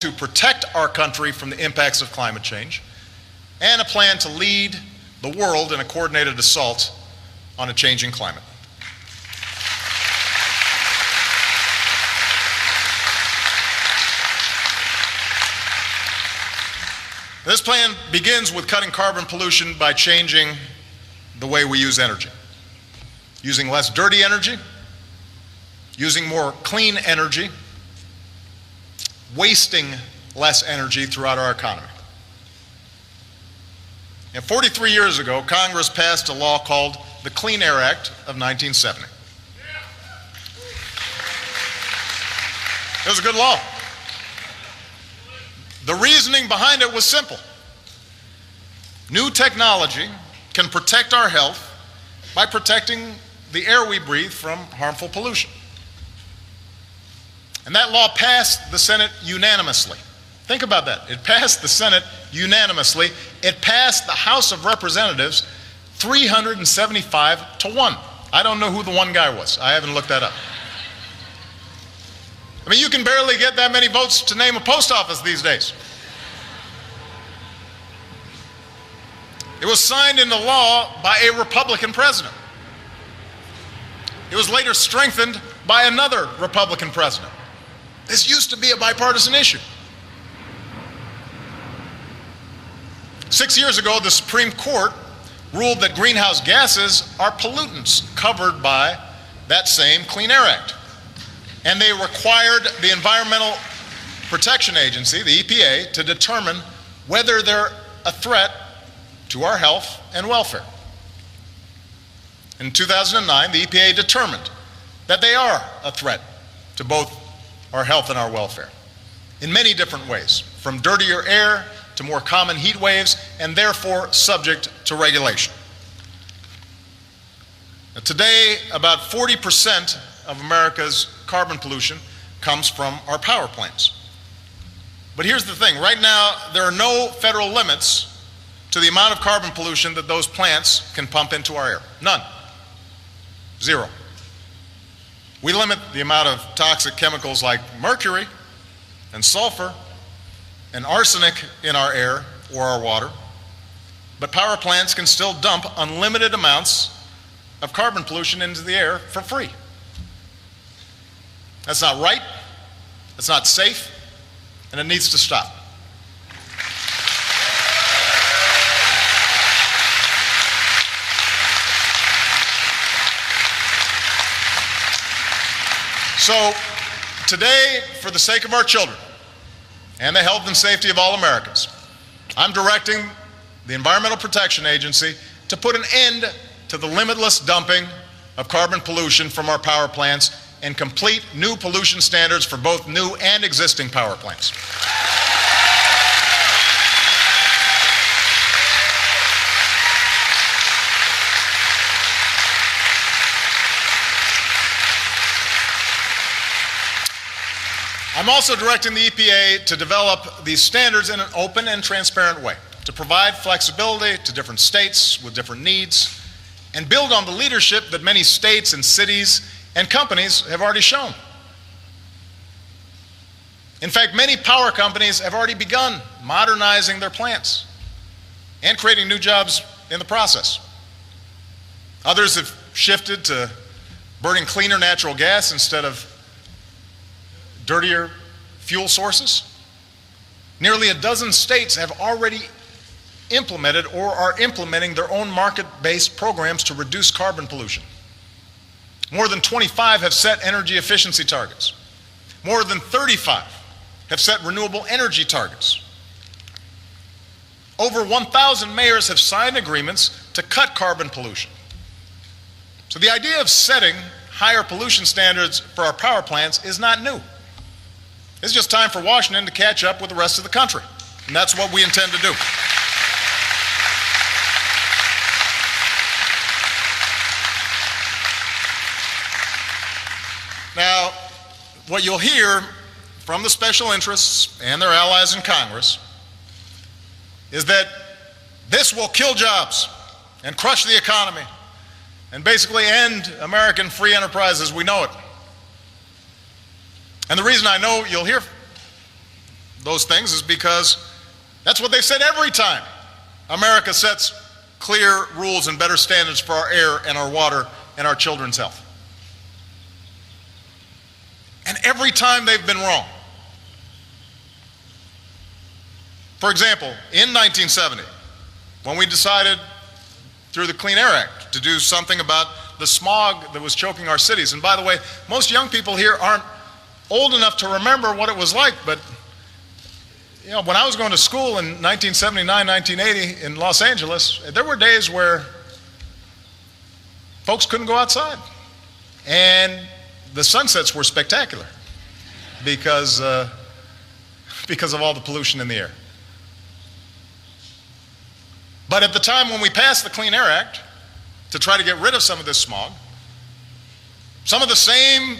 to protect our country from the impacts of climate change, and a plan to lead the world in a coordinated assault on a changing climate. This plan begins with cutting carbon pollution by changing the way we use energy, using less dirty energy, using more clean energy, wasting less energy throughout our economy. And 43 years ago, Congress passed a law called the Clean Air Act of 1970. It was a good law. The reasoning behind it was simple. New technology can protect our health by protecting the air we breathe from harmful pollution. And that law passed the Senate unanimously. Think about that. It passed the Senate unanimously. It passed the House of Representatives 375-1. I don't know who the one guy was. I haven't looked that up. I mean, you can barely get that many votes to name a post office these days. It was signed into law by a Republican president. It was later strengthened by another Republican president. This used to be a bipartisan issue. 6 years ago, the Supreme Court ruled that greenhouse gases are pollutants covered by that same Clean Air Act. And they required the Environmental Protection Agency, the EPA, to determine whether they're a threat to our health and welfare. In 2009, the EPA determined that they are a threat to both our health and our welfare in many different ways, from dirtier air to more common heat waves, and therefore subject to regulation. Now, today, about 40% of America's carbon pollution comes from our power plants. But here's the thing, right now there are no federal limits to the amount of carbon pollution that those plants can pump into our air. None. Zero. We limit the amount of toxic chemicals like mercury and sulfur and arsenic in our air or our water, but power plants can still dump unlimited amounts of carbon pollution into the air for free. That's not right, it's not safe, and it needs to stop. So today, for the sake of our children and the health and safety of all Americans, I'm directing the Environmental Protection Agency to put an end to the limitless dumping of carbon pollution from our power plants and complete new pollution standards for both new and existing power plants. I'm also directing the EPA to develop these standards in an open and transparent way, to provide flexibility to different states with different needs, and build on the leadership that many states and cities and companies have already shown. In fact, many power companies have already begun modernizing their plants and creating new jobs in the process. Others have shifted to burning cleaner natural gas instead of dirtier fuel sources. Nearly a dozen states have already implemented or are implementing their own market-based programs to reduce carbon pollution. More than 25 have set energy efficiency targets. More than 35 have set renewable energy targets. Over 1,000 mayors have signed agreements to cut carbon pollution. So the idea of setting higher pollution standards for our power plants is not new. It's just time for Washington to catch up with the rest of the country, and that's what we intend to do. Now, what you'll hear from the special interests and their allies in Congress is that this will kill jobs and crush the economy and basically end American free enterprise as we know it. And the reason I know you'll hear those things is because that's what they said every time America sets clear rules and better standards for our air and our water and our children's health. And every time they've been wrong. For example, in 1970, when we decided through the Clean Air Act to do something about the smog that was choking our cities. And by the way, most young people here aren't old enough to remember what it was like, but you know, when I was going to school in 1979, 1980 in Los Angeles, there were days where folks couldn't go outside. And the sunsets were spectacular because of all the pollution in the air. But at the time when we passed the Clean Air Act to try to get rid of some of this smog, some of the same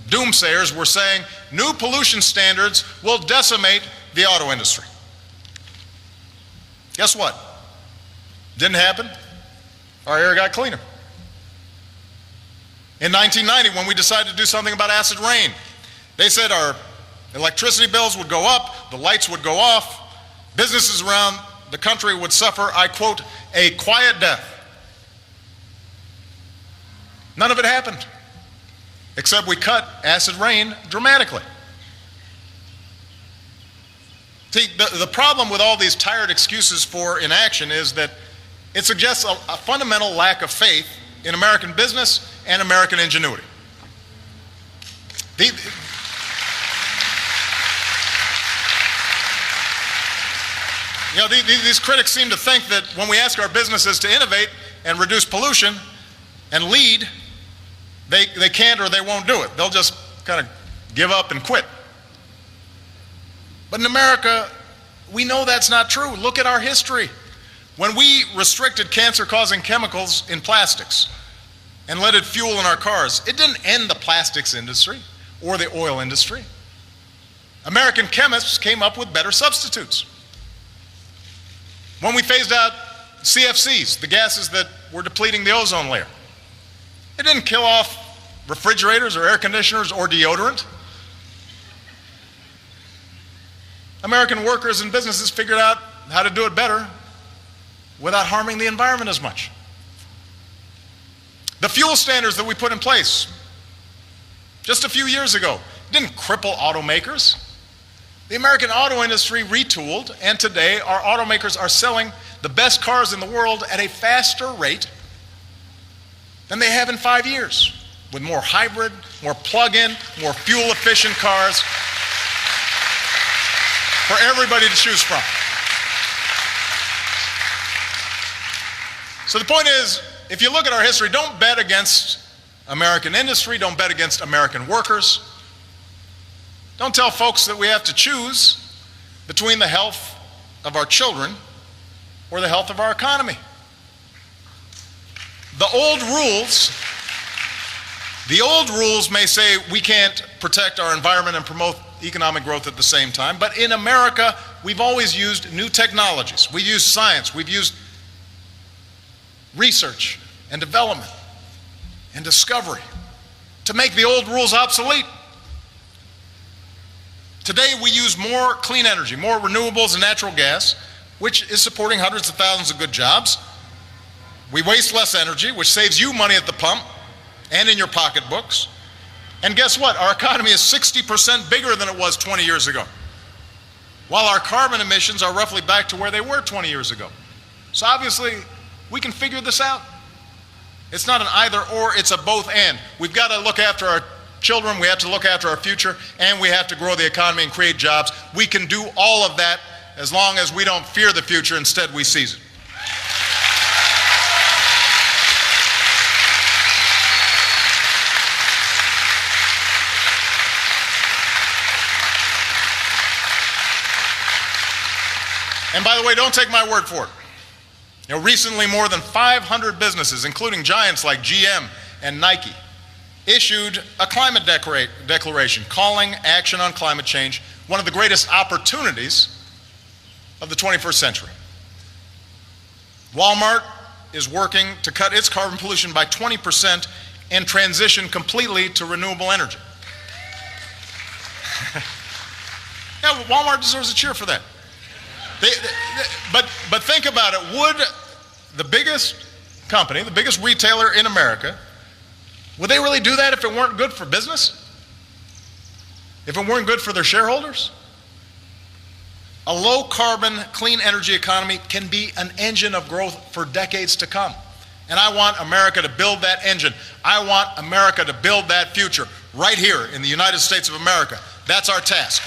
doomsayers were saying new pollution standards will decimate the auto industry. Guess what? Didn't happen. Our air got cleaner. In 1990, when we decided to do something about acid rain, they said our electricity bills would go up, the lights would go off, businesses around the country would suffer, I quote, a quiet death. None of it happened, except we cut acid rain dramatically. See, the problem with all these tired excuses for inaction is that it suggests a fundamental lack of faith in American business and American ingenuity. You know, these critics seem to think that when we ask our businesses to innovate and reduce pollution and lead, they can't or they won't do it. They'll just kind of give up and quit. But in America, we know that's not true. Look at our history. When we restricted cancer-causing chemicals in plastics and let it fuel in our cars, it didn't end the plastics industry or the oil industry. American chemists came up with better substitutes. When we phased out CFCs, the gases that were depleting the ozone layer, it didn't kill off refrigerators or air conditioners or deodorant. American workers and businesses figured out how to do it better without harming the environment as much. The fuel standards that we put in place just a few years ago didn't cripple automakers. The American auto industry retooled, and today our automakers are selling the best cars in the world at a faster rate than they have in 5 years, with more hybrid, more plug-in, more fuel-efficient cars for everybody to choose from. So the point is, if you look at our history, don't bet against American industry, don't bet against American workers. Don't tell folks that we have to choose between the health of our children or the health of our economy. The old rules may say we can't protect our environment and promote economic growth at the same time, but in America, we've always used new technologies. We've used science, we've used research and development and discovery to make the old rules obsolete. Today we use more clean energy, more renewables and natural gas, which is supporting hundreds of thousands of good jobs. We waste less energy, which saves you money at the pump and in your pocketbooks. And guess what? Our economy is 60% bigger than it was 20 years ago, while our carbon emissions are roughly back to where they were 20 years ago. So obviously, we can figure this out. It's not an either or, it's a both and. We've got to look after our children, we have to look after our future, and we have to grow the economy and create jobs. We can do all of that as long as we don't fear the future, instead we seize it. And by the way, don't take my word for it. You know, recently more than 500 businesses, including giants like GM and Nike, issued a climate declaration calling action on climate change one of the greatest opportunities of the 21st century. Walmart is working to cut its carbon pollution by 20% and transition completely to renewable energy. Yeah, Walmart deserves a cheer for that. But think about it. Would the biggest company, the biggest retailer in America, would they really do that if it weren't good for business? If it weren't good for their shareholders? A low-carbon, clean energy economy can be an engine of growth for decades to come. And I want America to build that engine. I want America to build that future right here in the United States of America. That's our task.